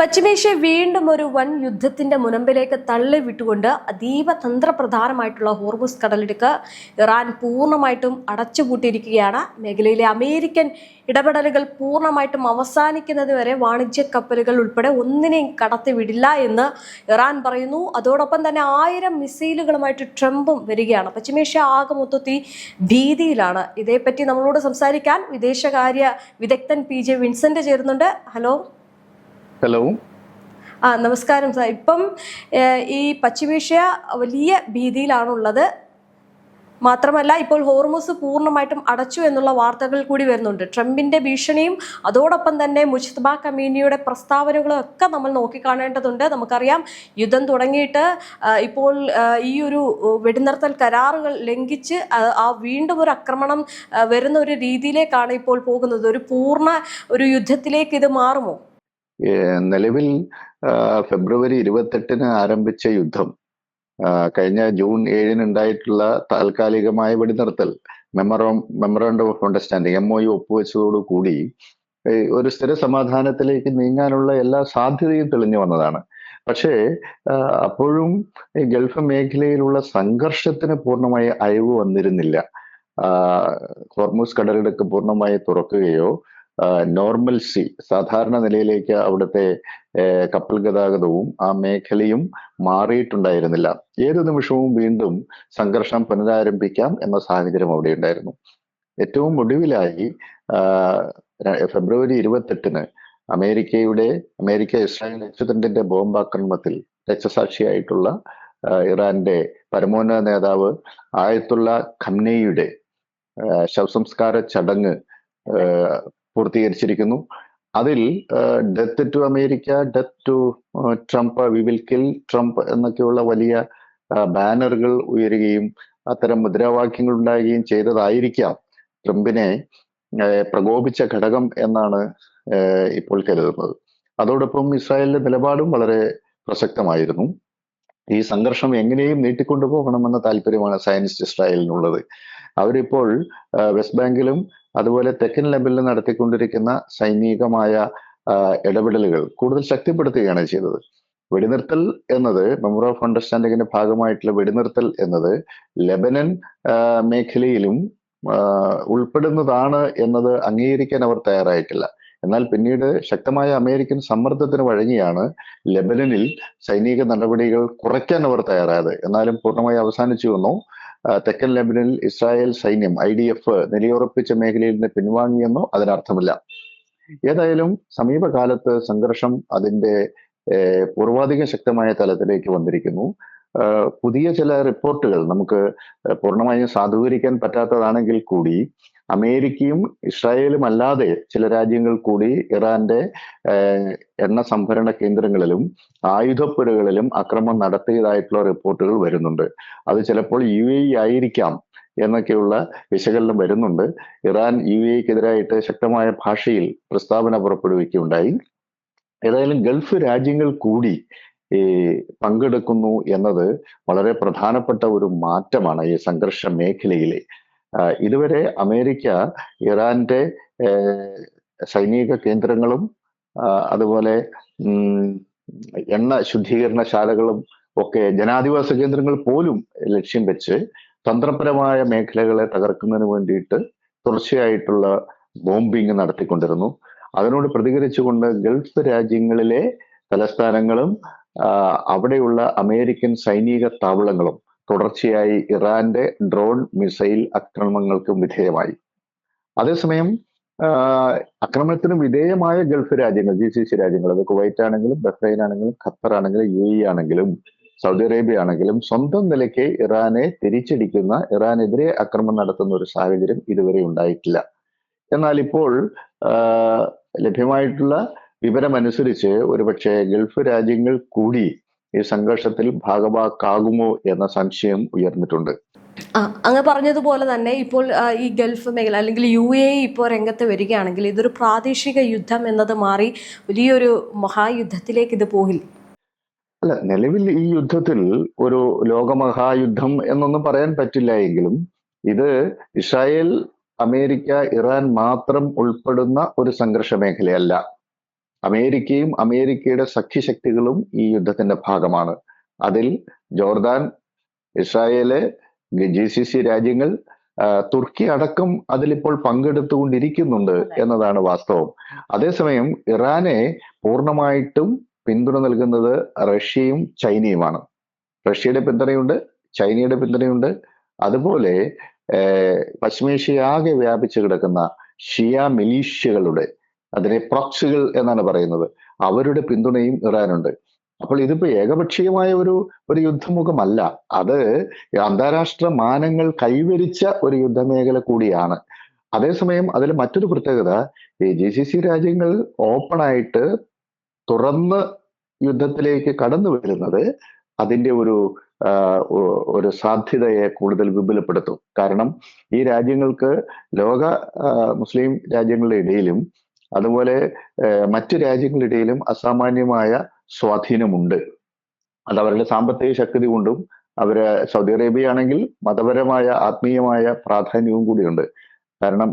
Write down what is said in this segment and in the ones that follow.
പശ്ചിമേഷ്യ വീണ്ടും ഒരു വൻ യുദ്ധത്തിന്റെ മുനമ്പിലേക്ക് തള്ളിവിട്ടുകൊണ്ട് അതീവ തന്ത്രപ്രധാനമായിട്ടുള്ള ഹോർമുസ് കടലിടുക്ക് ഇറാൻ പൂർണ്ണമായിട്ടും അടച്ചുപൂട്ടിയിരിക്കുകയാണ്. മേഖലയിലെ അമേരിക്കൻ ഇടപെടലുകൾ പൂർണ്ണമായിട്ടും അവസാനിക്കുന്നത് വരെ വാണിജ്യ കപ്പലുകൾ ഉൾപ്പെടെ ഒന്നിനെയും കടത്തിവിടില്ല എന്ന് ഇറാൻ പറയുന്നു. അതോടൊപ്പം തന്നെ 1000 മിസൈലുകളുമായിട്ട് ട്രംപും വരികയാണ്. പശ്ചിമേഷ്യ ആകെ മൊത്തത്തിൽ ഭീതിയിലാണ്. ഇതേപ്പറ്റി നമ്മളോട് സംസാരിക്കാൻ വിദേശകാര്യ വിദഗ്ധൻ PJ വിൻസെന്റ് ചേരുന്നുണ്ട്. ഹലോ. നമസ്കാരം സാർ. ഇപ്പം ഈ പശ്ചിമേഷ്യ വലിയ ഭീതിയിലാണുള്ളത്. മാത്രമല്ല, ഇപ്പോൾ ഹോർമുസ് പൂർണ്ണമായിട്ടും അടച്ചു എന്നുള്ള വാർത്തകൾ കൂടി വരുന്നുണ്ട്. ട്രംപിന്റെ ഭീഷണിയും അതോടൊപ്പം തന്നെ മുജ്തബ കമീനിയുടെ പ്രസ്താവനകളും ഒക്കെ നമ്മൾ നോക്കിക്കാണേണ്ടതുണ്ട്. നമുക്കറിയാം, യുദ്ധം തുടങ്ങിയിട്ട് ഇപ്പോൾ ഈ ഒരു വെടിനിർത്തൽ കരാറുകൾ ലംഘിച്ച് വീണ്ടും ഒരു ആക്രമണം വരുന്ന ഒരു രീതിയിലേക്കാണ് ഇപ്പോൾ പോകുന്നത്. ഒരു യുദ്ധത്തിലേക്ക് ഇത് മാറുമോ? നിലവിൽ ഫെബ്രുവരി 28 ആരംഭിച്ച യുദ്ധം കഴിഞ്ഞ ജൂൺ 7 ഉണ്ടായിട്ടുള്ള താൽക്കാലികമായ വെടിനിർത്തൽ മെമ്മറാണ്ടം ഓഫ് അണ്ടർസ്റ്റാൻഡിങ് MOU ഒപ്പുവെച്ചതോടുകൂടി ഒരു സ്ഥിര സമാധാനത്തിലേക്ക് നീങ്ങാനുള്ള എല്ലാ സാധ്യതയും തെളിഞ്ഞു വന്നതാണ്. പക്ഷേ അപ്പോഴും ഈ ഗൾഫ് മേഖലയിലുള്ള സംഘർഷത്തിന് പൂർണ്ണമായി അയവ് വന്നിരുന്നില്ല. ഹോർമുസ് കടലിടുക്ക് പൂർണ്ണമായി തുറക്കുകയോ നോർമൽസി സാധാരണ നിലയിലേക്ക് അവിടുത്തെ കപ്പൽ ഗതാഗതവും ആ മേഖലയും മാറിയിട്ടുണ്ടായിരുന്നില്ല. ഏതു നിമിഷവും വീണ്ടും സംഘർഷം പുനരാരംഭിക്കാം എന്ന സാഹചര്യം അവിടെ ഉണ്ടായിരുന്നു. ഏറ്റവും ഒടുവിലായി ഫെബ്രുവരി 28 അമേരിക്ക ഇസ്രായേൽ അച്ചുതണ്ടിന്റെ ബോംബാക്രമണത്തിൽ രക്തസാക്ഷിയായിട്ടുള്ള ഇറാന്റെ പരമോന്നത നേതാവ് ആയത്തുള്ള ഖംനേയിയുടെ ശവസംസ്കാര ചടങ്ങ് പൂർത്തീകരിച്ചിരിക്കുന്നു. അതിൽ death to America, death to Trump, we will kill Trump എന്നൊക്കെയുള്ള വലിയ ബാനറുകൾ ഉയരുകയും അത്തരം മുദ്രാവാക്യങ്ങൾ ഉണ്ടാകുകയും ചെയ്തതായിരിക്കാം ട്രംപിനെ പ്രകോപിച്ച ഘടകം എന്നാണ് ഇപ്പോൾ കരുതുന്നത്. അതോടൊപ്പം ഇസ്രായേലിന്റെ നിലപാടും വളരെ പ്രസക്തമായിരുന്നു. ഈ സംഘർഷം എങ്ങനെയും നീട്ടിക്കൊണ്ടുപോകണമെന്ന താല്പര്യമാണ് സയനിസ്റ്റ് ഇസ്രായേലിനുള്ളത്. അവരിപ്പോൾ വെസ്റ്റ് ബാങ്കിലും അതുപോലെ തെക്കൻ ലെബനിലും നടത്തിക്കൊണ്ടിരിക്കുന്ന സൈനികമായ ഇടപെടലുകൾ കൂടുതൽ ശക്തിപ്പെടുത്തുകയാണ് ചെയ്തത്. വെടിനിർത്തൽ എന്നത് മെമ്മോറണ്ടം ഓഫ് അണ്ടർസ്റ്റാൻഡിങ്ങിന്റെ ഭാഗമായിട്ടുള്ള വെടിനിർത്തൽ എന്നത് ലെബനൻ മേഖലയിലും ഉൾപ്പെടുന്നതാണ് എന്നത് അംഗീകരിക്കാൻ അവർ തയ്യാറായിട്ടില്ല. എന്നാൽ പിന്നീട് ശക്തമായ അമേരിക്കൻ സമ്മർദ്ദത്തിന് വഴങ്ങിയാണ് ലെബനനിൽ സൈനിക നടപടികൾ കുറയ്ക്കാൻ അവർ തയ്യാറായത്. എന്നാലും പൂർണ്ണമായി അവസാനിച്ചു വന്നു. തെക്കൻ ലെബനനിൽ ഇസ്രായേൽ സൈന്യം IDF നിലയുറപ്പിച്ച മേഖലയിൽ നിന്ന് പിൻവാങ്ങിയെന്നോ അതിനർത്ഥമില്ല. ഏതായാലും സമീപകാലത്ത് സംഘർഷം അതിന്റെ പൂർവാധിക ശക്തമായ തലത്തിലേക്ക് വന്നിരിക്കുന്നു. പുതിയ ചില റിപ്പോർട്ടുകൾ നമുക്ക് പൂർണ്ണമായും സാധൂകരിക്കാൻ പറ്റാത്തതാണെങ്കിൽ കൂടി അമേരിക്കയും ഇസ്രായേലും അല്ലാതെ ചില രാജ്യങ്ങൾ കൂടി ഇറാന്റെ എണ്ണ സംഭരണ കേന്ദ്രങ്ങളിലും ആയുധപ്പുരകളിലും ആക്രമണം നടത്തിയതായിട്ടുള്ള റിപ്പോർട്ടുകൾ വരുന്നുണ്ട്. അത് ചിലപ്പോൾ UAE ആയിരിക്കാം എന്നൊക്കെയുള്ള വിശകലനം വരുന്നുണ്ട്. ഇറാൻ UAEക്കെതിരായിട്ട് ശക്തമായ ഭാഷയിൽ പ്രസ്താവന പുറപ്പെടുവിക്കുകയുണ്ടായി. ഏതായാലും ഗൾഫ് രാജ്യങ്ങൾ കൂടി പങ്കെടുക്കുന്നു എന്നത് വളരെ പ്രധാനപ്പെട്ട ഒരു മാറ്റമാണ് ഈ സംഘർഷ മേഖലയിലെ. ഇതുവരെ അമേരിക്ക ഇറാന്റെ സൈനിക കേന്ദ്രങ്ങളും അതുപോലെ എണ്ണ ശുദ്ധീകരണശാലകളും ഒക്കെ ജനാധിവാസ കേന്ദ്രങ്ങൾ പോലും ലക്ഷ്യം വെച്ച് തന്ത്രപരമായ മേഖലകളെ തകർക്കുന്നതിന് വേണ്ടിയിട്ട് തുടർച്ചയായിട്ടുള്ള ബോംബിംഗ് നടത്തിക്കൊണ്ടിരുന്നു. അതിനോട് പ്രതികരിച്ചുകൊണ്ട് ഗൾഫ് രാജ്യങ്ങളിലെ തലസ്ഥാനങ്ങളും അവിടെയുള്ള അമേരിക്കൻ സൈനിക താവളങ്ങളും തുടർച്ചയായി ഇറാന്റെ ഡ്രോൺ മിസൈൽ ആക്രമണങ്ങൾക്കും വിധേയമായി. അതേസമയം ആക്രമണത്തിന് വിധേയമായ ഗൾഫ് രാജ്യങ്ങൾ, GCC രാജ്യങ്ങൾ, അത് കുവൈറ്റ് ആണെങ്കിലും ബഹ്റൈൻ ആണെങ്കിലും ഖത്തർ ആണെങ്കിലും UAE ആണെങ്കിലും സൗദി അറേബ്യ ആണെങ്കിലും സ്വന്തം നിലയ്ക്ക് ഇറാനെ തിരിച്ചടിക്കുന്ന, ഇറാനെതിരെ ആക്രമണം നടത്തുന്ന ഒരു സാഹചര്യം ഇതുവരെ ഉണ്ടായിട്ടില്ല. എന്നാൽ ഇപ്പോൾ ലഭ്യമായിട്ടുള്ള വിവരമനുസരിച്ച് ഒരുപക്ഷെ ഗൾഫ് രാജ്യങ്ങൾ കൂടി ഈ സംഘർഷത്തിൽ ഭാഗവാക്കാകുമോ എന്ന സംശയം ഉയർന്നിട്ടുണ്ട്. അങ്ങ് പറഞ്ഞതുപോലെ തന്നെ ഇപ്പോൾ ഈ ഗൾഫ് മേഖല അല്ലെങ്കിൽ UAE ഇപ്പോൾ രംഗത്ത് വരികയാണെങ്കിൽ ഇതൊരു പ്രാദേശിക യുദ്ധം എന്നത് മാറി വലിയൊരു മഹായുദ്ധത്തിലേക്ക് ഇത് പോകില്ല. അല്ല, നിലവിൽ ഈ യുദ്ധത്തിൽ ഒരു ലോകമഹായുദ്ധം എന്നൊന്നും പറയാൻ പറ്റില്ല എങ്കിലും ഇത് ഇസ്രായേൽ, അമേരിക്ക, ഇറാൻ മാത്രം ഉൾപ്പെടുന്ന ഒരു സംഘർഷ മേഖലയല്ല. അമേരിക്കയും അമേരിക്കയുടെ സഖ്യശക്തികളും ഈ യുദ്ധത്തിന്റെ ഭാഗമാണ്. അതിൽ ജോർദാൻ, ഇസ്രായേല്, GCC രാജ്യങ്ങൾ, തുർക്കി അടക്കം അതിലിപ്പോൾ പങ്കെടുത്തുകൊണ്ടിരിക്കുന്നുണ്ട് എന്നതാണ് വാസ്തവം. അതേസമയം ഇറാനെ പൂർണ്ണമായിട്ടും പിന്തുണ നൽകുന്നത് റഷ്യയും ചൈനയുമാണ്. റഷ്യയുടെ പിന്തുണയുണ്ട്, ചൈനയുടെ പിന്തുണയുണ്ട്. അതുപോലെ പശ്ചിമേഷ്യയാകെ വ്യാപിച്ചു കിടക്കുന്ന ഷിയ മിലീഷ്യകളുടെ, അതിനെ പ്രോക്സികൾ എന്നാണ് പറയുന്നത്, അവരുടെ പിന്തുണയും ഇറാനുണ്ട്. അപ്പോൾ ഇതിപ്പോ ഏകപക്ഷീയമായ ഒരു യുദ്ധമുഖമല്ല, അത് അന്താരാഷ്ട്ര മാനങ്ങൾ കൈവരിച്ച ഒരു യുദ്ധമേഖല കൂടിയാണ്. അതേസമയം അതിൽ മറ്റൊരു പ്രത്യേകത, ഈ GCC രാജ്യങ്ങൾ ഓപ്പണായിട്ട് തുറന്ന് യുദ്ധത്തിലേക്ക് കടന്നു വരുന്നത് അതിന്റെ ഒരു സാധ്യതയെ കൂടുതൽ വിപുലപ്പെടുത്തും. കാരണം ഈ രാജ്യങ്ങൾക്ക് ലോക മുസ്ലിം രാജ്യങ്ങളുടെ ഇടയിലും അതുപോലെ മറ്റു രാജ്യങ്ങളുടെ ഇടയിലും അസാമാന്യമായ സ്വാധീനമുണ്ട്. അത് അവരുടെ സാമ്പത്തിക ശക്തി കൊണ്ടും, സൗദി അറേബ്യ ആണെങ്കിൽ മതപരമായ ആത്മീയമായ പ്രാധാന്യവും കൂടിയുണ്ട്. കാരണം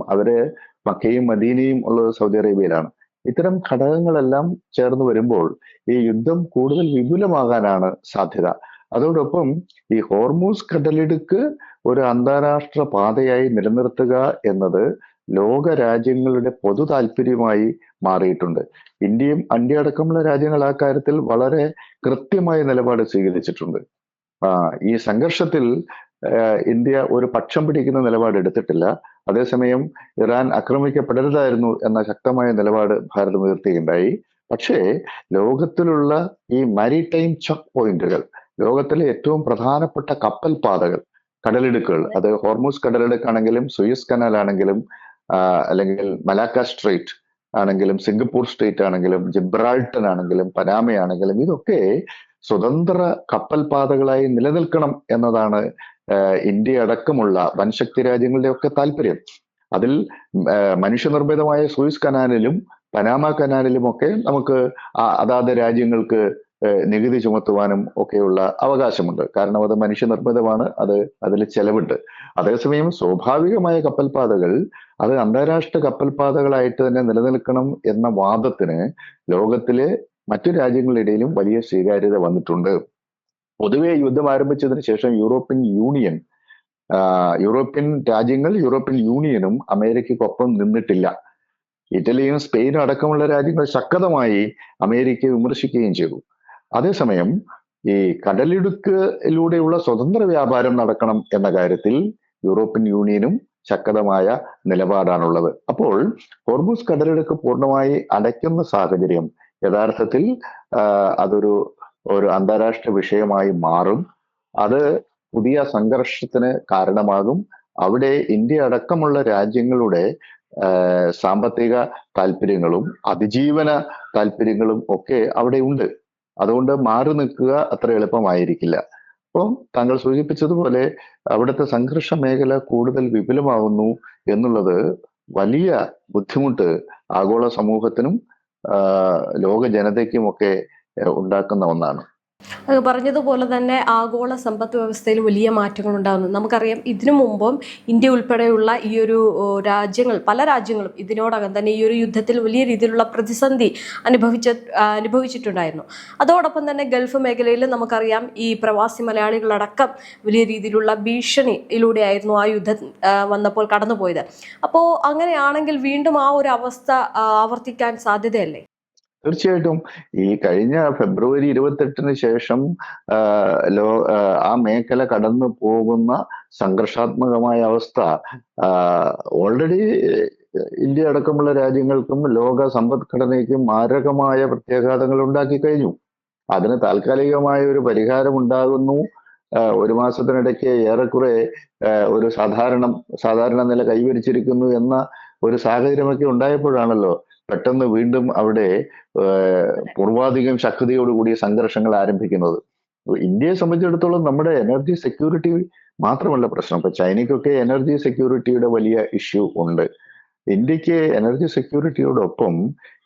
മക്കയും മദീനയും ഉള്ളത് സൗദി അറേബ്യയിലാണ്. ഇത്തരം ഘടകങ്ങളെല്ലാം ചേർന്ന് വരുമ്പോൾ ഈ യുദ്ധം കൂടുതൽ വിപുലമാകാനാണ് സാധ്യത. അതോടൊപ്പം ഈ ഹോർമൂസ് കടലിടുക്ക് ഒരു അന്താരാഷ്ട്ര പാതയായി നിലനിർത്തുക എന്നത് ലോക രാജ്യങ്ങളുടെ പൊതു താല്പര്യമായി മാറിയിട്ടുണ്ട്. ഇന്ത്യ അടക്കമുള്ള രാജ്യങ്ങൾ ആ കാര്യത്തിൽ വളരെ കൃത്യമായ നിലപാട് സ്വീകരിച്ചിട്ടുണ്ട്. ഈ സംഘർഷത്തിൽ ഇന്ത്യ ഒരു പക്ഷം പിടിക്കുന്ന നിലപാട് എടുത്തിട്ടില്ല. അതേസമയം ഇറാൻ ആക്രമിക്കപ്പെടരുതായിരുന്നു എന്ന ശക്തമായ നിലപാട് ഭാരതം ഉയർത്തുകയുണ്ടായി. പക്ഷേ ലോകത്തിലുള്ള ഈ മാരിടൈം ചെക്ക് പോയിന്റുകൾ, ലോകത്തിലെ ഏറ്റവും പ്രധാനപ്പെട്ട കപ്പൽ പാതകൾ, കടലിടുക്കുകൾ, അത് ഹോർമൂസ് കടലിടുക്കാണെങ്കിലും സൂയസ് കനാൽ ആണെങ്കിലും അല്ലെങ്കിൽ മലാക്ക സ്ട്രേറ്റ് ആണെങ്കിലും സിംഗപ്പൂർ സ്ട്രേറ്റ് ആണെങ്കിലും ജിബ്രാൾട്ടർ ആണെങ്കിലും പനാമയാണെങ്കിലും ഇതൊക്കെ സ്വതന്ത്ര കപ്പൽ പാതകളായി നിലനിൽക്കണം എന്നതാണ് ഇന്ത്യ അടക്കമുള്ള വൻശക്തി രാജ്യങ്ങളുടെ ഒക്കെ താല്പര്യം. അതിൽ മനുഷ്യനിർമ്മിതമായ സൂയസ് കനാലിലും പനാമ കനാലിലും ഒക്കെ നമുക്ക് അതാത് രാജ്യങ്ങൾക്ക് നികുതി ചുമത്തുവാനും ഒക്കെയുള്ള അവകാശമുണ്ട്. കാരണം അത് മനുഷ്യനിർമ്മിതമാണ്, അതിൽ ചെലവുണ്ട്. അതേസമയം സ്വാഭാവികമായ കപ്പൽപാതകൾ അത് അന്താരാഷ്ട്ര കപ്പൽപാതകളായിട്ട് തന്നെ നിലനിൽക്കണം എന്ന വാദത്തിന് ലോകത്തിലെ മറ്റു രാജ്യങ്ങളുടെ ഇടയിലും വലിയ സ്വീകാര്യത വന്നിട്ടുണ്ട്. പൊതുവെ യുദ്ധം ആരംഭിച്ചതിന് ശേഷം യൂറോപ്യൻ രാജ്യങ്ങൾ, യൂറോപ്യൻ യൂണിയനും അമേരിക്കയ്ക്കൊപ്പം നിന്നിട്ടില്ല. ഇറ്റലിയും സ്പെയിനും അടക്കമുള്ള രാജ്യങ്ങൾ ശക്തമായി അമേരിക്കയെ വിമർശിക്കുകയും ചെയ്തു. അതേസമയം ഈ കടലിടുക്കിലൂടെയുള്ള സ്വതന്ത്ര വ്യാപാരം നടക്കണം എന്ന കാര്യത്തിൽ യൂറോപ്യൻ യൂണിയനും ശക്തമായ നിലപാടാണുള്ളത്. അപ്പോൾ ഹോർമൂസ് കടലിടുക്ക് പൂർണ്ണമായി അടയ്ക്കുന്ന സാഹചര്യം യഥാർത്ഥത്തിൽ അതൊരു അന്താരാഷ്ട്ര വിഷയമായി മാറും. അത് പുതിയ സംഘർഷത്തിന് കാരണമാകും. അവിടെ ഇന്ത്യ അടക്കമുള്ള രാജ്യങ്ങളുടെ സാമ്പത്തിക താല്പര്യങ്ങളും അതിജീവന താല്പര്യങ്ങളും ഒക്കെ അവിടെ ഉണ്ട്. അതുകൊണ്ട് മാറി നിൽക്കുക അത്ര എളുപ്പമായിരിക്കില്ല. അപ്പം താങ്കൾ സൂചിപ്പിച്ചതുപോലെ അവിടുത്തെ സംഘർഷ മേഖല കൂടുതൽ വിപുലമാകുന്നു എന്നുള്ളത് വലിയ ബുദ്ധിമുട്ട് ആഗോള സമൂഹത്തിനും ലോക ജനതയ്ക്കുമൊക്കെ ഉണ്ടാക്കുന്ന ഒന്നാണ്. പറഞ്ഞതുപോലെ തന്നെ ആഗോള സമ്പദ് വ്യവസ്ഥയിൽ വലിയ മാറ്റങ്ങൾ ഉണ്ടാകുന്നു. നമുക്കറിയാം, ഇതിനു മുമ്പും ഇന്ത്യ ഉൾപ്പെടെയുള്ള ഈ ഒരു പല രാജ്യങ്ങളും ഇതിനോടകം തന്നെ ഈ ഒരു യുദ്ധത്തിൽ വലിയ രീതിയിലുള്ള പ്രതിസന്ധി അനുഭവിച്ചിട്ടുണ്ടായിരുന്നു. അതോടൊപ്പം തന്നെ ഗൾഫ് മേഖലയിൽ നമുക്കറിയാം, ഈ പ്രവാസി മലയാളികളടക്കം വലിയ രീതിയിലുള്ള ഭീഷണിയിലൂടെയായിരുന്നു ആ യുദ്ധം വന്നപ്പോൾ കടന്നുപോയത്. അപ്പോൾ അങ്ങനെയാണെങ്കിൽ വീണ്ടും ആ ഒരു അവസ്ഥ ആവർത്തിക്കാൻ സാധ്യതയല്ലേ? തീർച്ചയായിട്ടും. ഈ കഴിഞ്ഞ ഫെബ്രുവരി 28 ശേഷം ആ മേഖല കടന്നു പോകുന്ന സംഘർഷാത്മകമായ അവസ്ഥ ഓൾറെഡി ഇന്ത്യ അടക്കമുള്ള രാജ്യങ്ങൾക്കും ലോക സമ്പദ്ഘടനയ്ക്കും മാരകമായ പ്രത്യാഘാതങ്ങൾ ഉണ്ടാക്കി കഴിഞ്ഞു. അതിന് താൽക്കാലികമായ ഒരു പരിഹാരം ഉണ്ടാകുന്നു. ഒരു മാസത്തിനിടയ്ക്ക് ഏറെക്കുറെ ഒരു സാധാരണ നില കൈവരിച്ചിരിക്കുന്നു എന്ന ഒരു സാഹചര്യമൊക്കെ ഉണ്ടായപ്പോഴാണല്ലോ പെട്ടെന്ന് വീണ്ടും അവിടെ പൂർവാധികം ശക്തിയോടുകൂടിയ സംഘർഷങ്ങൾ ആരംഭിക്കുന്നത്. ഇന്ത്യയെ സംബന്ധിച്ചിടത്തോളം നമ്മുടെ എനർജി സെക്യൂരിറ്റി മാത്രമല്ല പ്രശ്നം. ഇപ്പൊ ചൈനയ്ക്കൊക്കെ എനർജി സെക്യൂരിറ്റിയുടെ വലിയ ഇഷ്യൂ ഉണ്ട്. ഇന്ത്യക്ക് എനർജി സെക്യൂരിറ്റിയോടൊപ്പം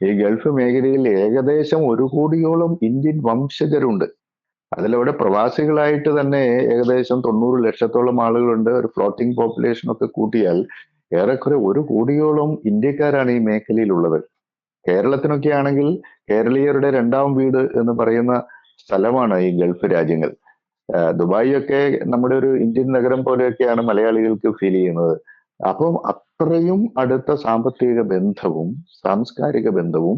ഈ ഗൾഫ് മേഖലയിൽ ഏകദേശം 1 കോടിയോളം ഇന്ത്യൻ വംശജരുണ്ട്. അതിലവിടെ പ്രവാസികളായിട്ട് തന്നെ ഏകദേശം 90 ലക്ഷത്തോളം ആളുകളുണ്ട്. ഒരു ഫ്ലോട്ടിംഗ് പോപ്പുലേഷൻ ഒക്കെ കൂട്ടിയാൽ ഏറെക്കുറെ 1 കോടിയോളം ഇന്ത്യക്കാരാണ് ഈ മേഖലയിലുള്ളത്. കേരളത്തിനൊക്കെ ആണെങ്കിൽ കേരളീയരുടെ രണ്ടാം വീട് എന്ന് പറയുന്ന സ്ഥലമാണ് ഈ ഗൾഫ് രാജ്യങ്ങൾ. ദുബായ് ഒക്കെ നമ്മുടെ ഒരു ഇന്ത്യൻ നഗരം പോലെയൊക്കെയാണ് മലയാളികൾക്ക് ഫീൽ ചെയ്യുന്നത്. അപ്പം അത്രയും അടുത്ത സാമ്പത്തിക ബന്ധവും സാംസ്കാരിക ബന്ധവും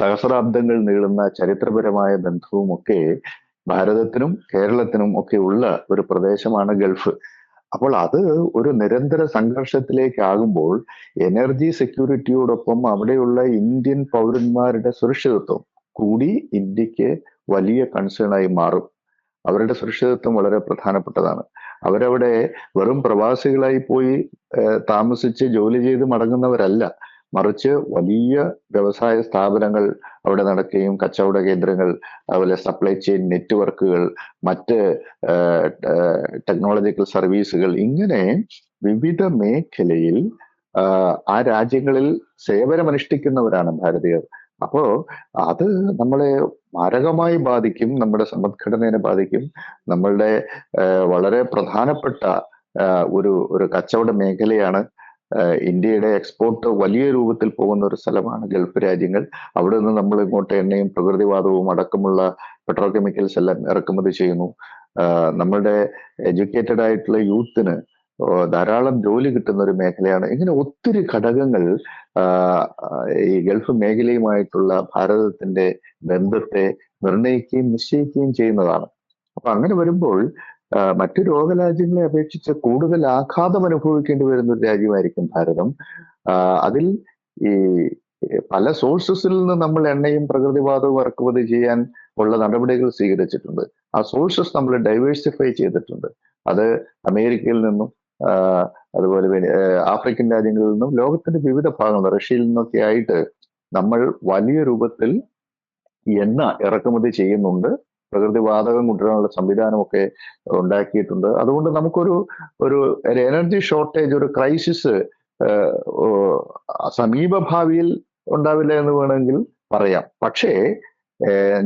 സഹസ്രാബ്ദങ്ങൾ നീളുന്ന ചരിത്രപരമായ ബന്ധവും ഒക്കെ ഭാരതത്തിനും കേരളത്തിനും ഒക്കെ ഉള്ള ഒരു പ്രദേശമാണ് ഗൾഫ്. അപ്പോൾ അത് ഒരു നിരന്തര സംഘർഷത്തിലേക്കാകുമ്പോൾ എനർജി സെക്യൂരിറ്റിയോടൊപ്പം അവിടെയുള്ള ഇന്ത്യൻ പൗരന്മാരുടെ സുരക്ഷിതത്വം കൂടി ഇന്ത്യക്ക് വലിയ കൺസേൺ ആയി മാറും. അവരുടെ സുരക്ഷിതത്വം വളരെ പ്രധാനപ്പെട്ടതാണ്. അവരവിടെ വെറും പ്രവാസികളായി പോയി താമസിച്ച് ജോലി ചെയ്ത് മടങ്ങുന്നവരല്ല, മറിച്ച് വലിയ വ്യവസായ സ്ഥാപനങ്ങൾ അവിടെ നടക്കുകയും കച്ചവട കേന്ദ്രങ്ങൾ, അതുപോലെ സപ്ലൈ ചെയിൻ നെറ്റ്വർക്കുകൾ, മറ്റ് ടെക്നോളജിക്കൽ സർവീസുകൾ, ഇങ്ങനെ വിവിധ മേഖലയിൽ ആ രാജ്യങ്ങളിൽ സേവനമനുഷ്ഠിക്കുന്നവരാണ് ഭാരതീയർ. അപ്പോ അത് നമ്മളെ മാരകമായി ബാധിക്കും, നമ്മുടെ സമ്പദ്ഘടനയെ ബാധിക്കും. നമ്മളുടെ വളരെ പ്രധാനപ്പെട്ട ഒരു ഒരു കച്ചവട മേഖലയാണ്. ഇന്ത്യയുടെ എക്സ്പോർട്ട് വലിയ രൂപത്തിൽ പോകുന്ന ഒരു സ്ഥലമാണ് ഗൾഫ് രാജ്യങ്ങൾ. അവിടെ നിന്ന് നമ്മൾ ഇങ്ങോട്ട് എണ്ണയും പ്രകൃതിവാതവും അടക്കമുള്ള പെട്രോ കെമിക്കൽസ് എല്ലാം ഇറക്കുമതി ചെയ്യുന്നു. നമ്മളുടെ എഡ്യൂക്കേറ്റഡ് ആയിട്ടുള്ള യൂത്തിന് ധാരാളം ജോലി കിട്ടുന്ന ഒരു മേഖലയാണ്. ഇങ്ങനെ ഒത്തിരി ഘടകങ്ങൾ ഈ ഗൾഫ് മേഖലയുമായിട്ടുള്ള ഭാരതത്തിന്റെ ബന്ധത്തെ നിർണയിക്കുകയും നിശ്ചയിക്കുകയും ചെയ്യുന്നതാണ്. അപ്പൊ അങ്ങനെ വരുമ്പോൾ മറ്റു ലോകരാജ്യങ്ങളെ അപേക്ഷിച്ച് കൂടുതൽ ആഘാതം അനുഭവിക്കേണ്ടി വരുന്ന ഒരു രാജ്യമായിരിക്കും ഭാരതം. അതിൽ ഈ പല സോഴ്സസിൽ നിന്ന് നമ്മൾ എണ്ണയും പ്രകൃതിവാതവും ഇറക്കുമതി ചെയ്യാൻ ഉള്ള നടപടികൾ സ്വീകരിച്ചിട്ടുണ്ട്. ആ സോഴ്സസ് നമ്മൾ ഡൈവേഴ്സിഫൈ ചെയ്തിട്ടുണ്ട്. അത് അമേരിക്കയിൽ നിന്നും അതുപോലെ ആഫ്രിക്കൻ രാജ്യങ്ങളിൽ നിന്നും ലോകത്തിന്റെ വിവിധ ഭാഗങ്ങൾ, റഷ്യയിൽ നിന്നൊക്കെ ആയിട്ട് നമ്മൾ വലിയ രൂപത്തിൽ എണ്ണ ഇറക്കുമതി ചെയ്യുന്നുണ്ട്. പ്രകൃതിവാതകം കൊണ്ടുവരാനുള്ള സംവിധാനമൊക്കെ ഉണ്ടാക്കിയിട്ടുണ്ട്. അതുകൊണ്ട് നമുക്കൊരു ഒരു എനർജി ഷോർട്ടേജ്, ഒരു ക്രൈസിസ് സമീപ ഭാവിയിൽ ഉണ്ടാവില്ല എന്ന് വേണമെങ്കിൽ പറയാം. പക്ഷേ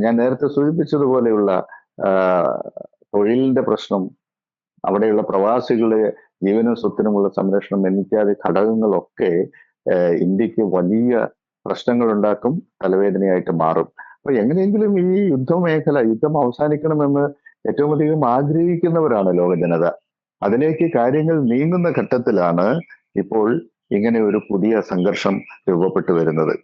ഞാൻ നേരത്തെ സൂചിപ്പിച്ചതുപോലെയുള്ള തൊഴിലിന്റെ പ്രശ്നം, അവിടെയുള്ള പ്രവാസികളുടെ ജീവനും സ്വത്തിനുമുള്ള സംരക്ഷണം എന്നിത്യാദി ഘടകങ്ങളൊക്കെ ഇന്ത്യക്ക് വലിയ പ്രശ്നങ്ങൾ ഉണ്ടാക്കും, തലവേദനയായിട്ട് മാറും. അപ്പൊ എങ്ങനെയെങ്കിലും ഈ യുദ്ധം അവസാനിക്കണമെന്ന് ഏറ്റവും അധികം ആഗ്രഹിക്കുന്നവരാണ് ലോക ജനത. അതിലേക്ക് കാര്യങ്ങൾ നീങ്ങുന്ന ഘട്ടത്തിലാണ് ഇപ്പോൾ ഇങ്ങനെ ഒരു പുതിയ സംഘർഷം രൂപപ്പെട്ടു വരുന്നത്.